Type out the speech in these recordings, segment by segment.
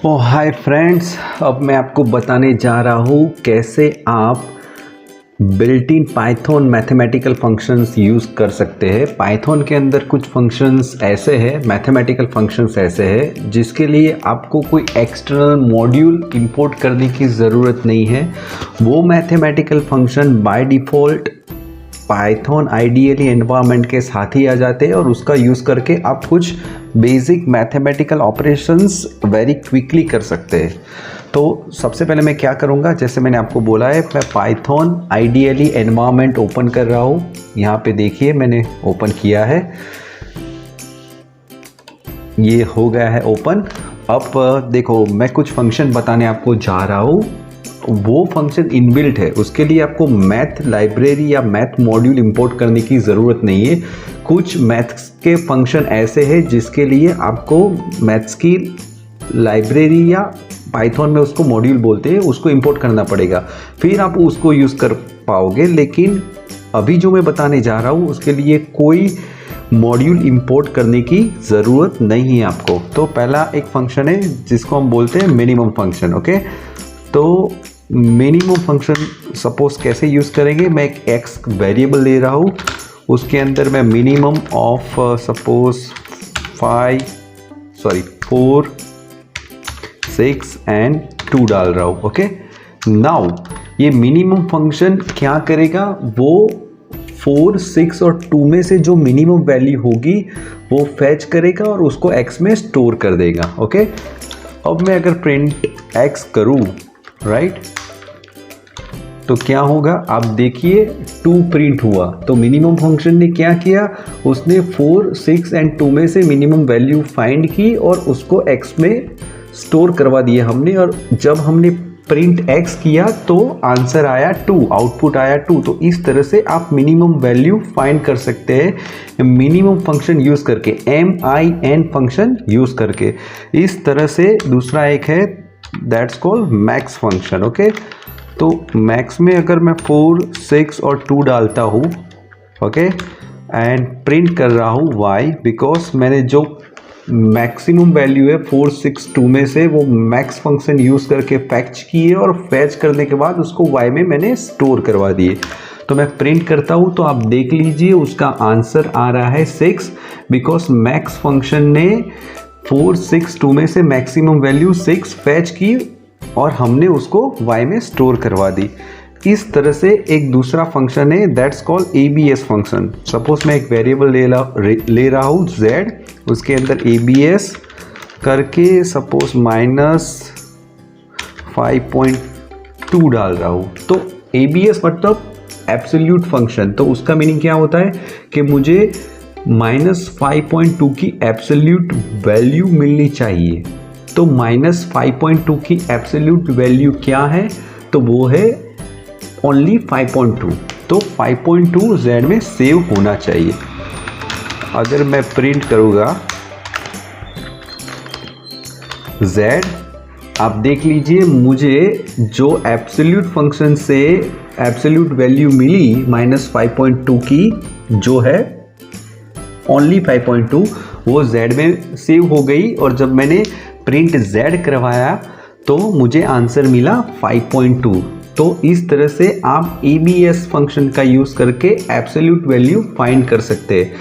Hi friends, अब मैं आपको बताने जा रहा हूँ कैसे आप built in Python mathematical functions use कर सकते हैं। पाइथन के अंदर कुछ फंक्शंस ऐसे हैं, मैथमेटिकल फंक्शंस ऐसे हैं जिसके लिए आपको कोई एक्सटर्नल मॉड्यूल इंपोर्ट करने की ज़रूरत नहीं है। वो mathematical function by default Python ideally environment के साथ ही आ जाते हैं और उसका यूज़ करके आप कुछ basic mathematical operations very quickly कर सकते हैं। तो सबसे पहले मैं क्या करूँगा, जैसे मैंने आपको बोला है, मैं पाइथन आइडियली एनवायरनमेंट ओपन कर रहा हूँ। यहाँ पे देखिए मैंने ओपन किया है, ये हो गया है ओपन। अब देखो मैं कुछ फंक्शन बताने आपको जा रहा हूँ। वो फंक्शन इनबिल्ट है, उसके लिए आपको मैथ लाइब्रेरी या मैथ मॉड्यूल इंपोर्ट करने की ज़रूरत नहीं है। कुछ मैथ्स के फंक्शन ऐसे हैं जिसके लिए आपको मैथ्स की लाइब्रेरी या पाइथन में उसको मॉड्यूल बोलते हैं, उसको इंपोर्ट करना पड़ेगा, फिर आप उसको यूज़ कर पाओगे। लेकिन अभी जो मैं बताने जा रहा हूँ उसके लिए कोई मॉड्यूल इंपोर्ट करने की ज़रूरत नहीं है आपको। तो पहला एक फंक्शन है जिसको हम बोलते हैं मिनिमम फंक्शन। ओके, तो मिनिमम फंक्शन सपोज कैसे यूज़ करेंगे, मैं एक एक्स वेरिएबल ले रहा हूँ, उसके अंदर मैं मिनिमम ऑफ सपोज 4 6 एंड 2 डाल रहा हूँ। ओके, नाउ ये मिनिमम फंक्शन क्या करेगा, वो 4 6 और 2 में से जो मिनिमम वैल्यू होगी वो फैच करेगा और उसको x में स्टोर कर देगा। ओके, अब मैं अगर प्रिंट x करूँ, राइट, तो क्या होगा आप देखिए 2 प्रिंट हुआ। तो मिनिमम फंक्शन ने क्या किया, उसने 4 6 एंड 2 में से मिनिमम वैल्यू फाइंड की और उसको x में स्टोर करवा दिया हमने। और जब हमने प्रिंट x किया तो आंसर आया 2, आउटपुट आया 2। तो इस तरह से आप मिनिमम वैल्यू फाइंड कर सकते हैं मिनिमम फंक्शन यूज़ करके, min फंक्शन यूज़ करके। इस तरह से दूसरा एक है that's called max function. Okay, तो मैक्स में अगर मैं 4 6 और 2 डालता हूँ, ओके, एंड प्रिंट कर रहा हूँ y, बिकॉज मैंने जो मैक्सिमम वैल्यू है 4 6 2 में से वो मैक्स फंक्शन यूज़ करके फैच किए और फैच करने के बाद उसको y में मैंने स्टोर करवा दिए। तो मैं प्रिंट करता हूँ तो आप देख लीजिए उसका आंसर आ रहा है 6, बिकॉज मैक्स फंक्शन ने 4 6 2 में से मैक्सिमम वैल्यू 6 फैच की और हमने उसको y में स्टोर करवा दी। इस तरह से एक दूसरा फंक्शन है that's called abs function. Suppose मैं एक वेरिएबल ले रहा हूँ z, उसके अंदर abs करके सपोज -5.2 डाल रहा हूँ। तो abs मतलब एब्सोल्यूट फंक्शन, तो उसका मीनिंग क्या होता है कि मुझे -5.2 की एब्सोल्यूट वैल्यू मिलनी चाहिए। तो -5.2 की एब्सोल्यूट वैल्यू क्या है, तो वो है ओनली 5.2। तो 5.2 z में सेव होना चाहिए। अगर मैं प्रिंट करूँगा z, आप देख लीजिए मुझे जो एब्सोल्यूट फंक्शन से एब्सोल्यूट वैल्यू मिली -5.2 की, जो है ओनली 5.2, वो z में सेव हो गई। और जब मैंने प्रिंट z करवाया तो मुझे आंसर मिला 5.2। तो इस तरह से आप abs फंक्शन का यूज़ करके एब्सोल्यूट वैल्यू फाइंड कर सकते हैं।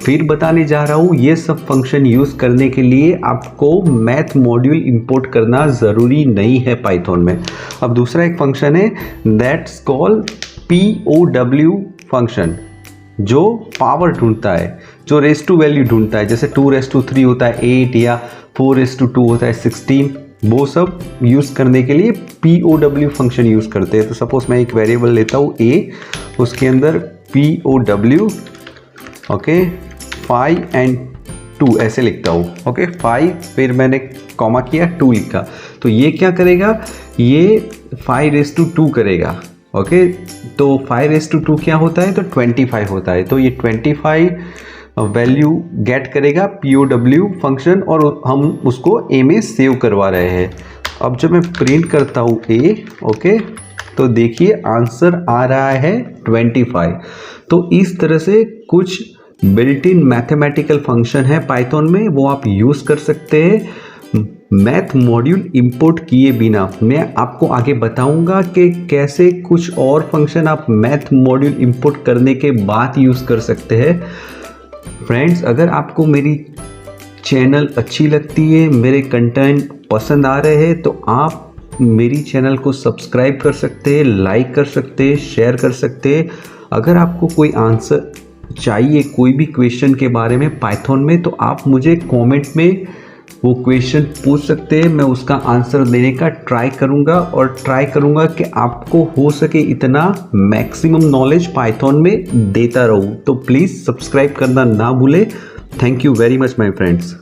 फिर बताने जा रहा हूँ, ये सब फंक्शन यूज़ करने के लिए आपको मैथ मॉड्यूल इंपोर्ट करना ज़रूरी नहीं है पाइथन में। अब दूसरा एक फंक्शन है दैट्स कॉल्ड POW फंक्शन, जो पावर ढूंढता है, जो रेस टू वैल्यू ढूंढता है। जैसे 2⁻³ होता है 8 या 4⁻2 होता है 16, वो सब यूज़ करने के लिए POW फंक्शन यूज़ करते हैं। तो सपोज मैं एक वेरिएबल लेता हूँ a, उसके अंदर POW, ओके, 5 एंड 2 ऐसे लिखता हूँ। ओके, 5 फिर मैंने कॉमा किया, 2 लिखा। तो ये क्या करेगा, ये 5⁻2 करेगा। ओके, तो 5⁻2 क्या होता है, तो 25 होता है। तो ये 25 वैल्यू गेट करेगा POW फंक्शन और हम उसको a में सेव करवा रहे हैं। अब जब मैं प्रिंट करता हूँ a, ओके, तो देखिए आंसर आ रहा है 25। तो इस तरह से कुछ बिल्ट इन मैथमेटिकल फंक्शन है पाइथन में, वो आप यूज़ कर सकते हैं मैथ मॉड्यूल इंपोर्ट किए बिना मैं आपको आगे बताऊंगा कि कैसे कुछ और फंक्शन आप मैथ मॉड्यूल इंपोर्ट करने के बाद यूज़ कर सकते हैं। फ्रेंड्स, अगर आपको मेरी चैनल अच्छी लगती है, मेरे कंटेंट पसंद आ रहे हैं, तो आप मेरी चैनल को सब्सक्राइब कर सकते हैं, लाइक कर सकते हैं, शेयर कर सकते हैं। अगर आपको कोई आंसर चाहिए कोई भी क्वेश्चन के बारे में पाइथन में, तो आप मुझे कमेंट में वो क्वेश्चन पूछ सकते हैं। मैं उसका आंसर देने का ट्राई करूँगा और ट्राई करूँगा कि आपको हो सके इतना मैक्सिमम नॉलेज पाइथन में देता रहूँ। तो प्लीज़ सब्सक्राइब करना ना भूलें। Thank you very much my friends.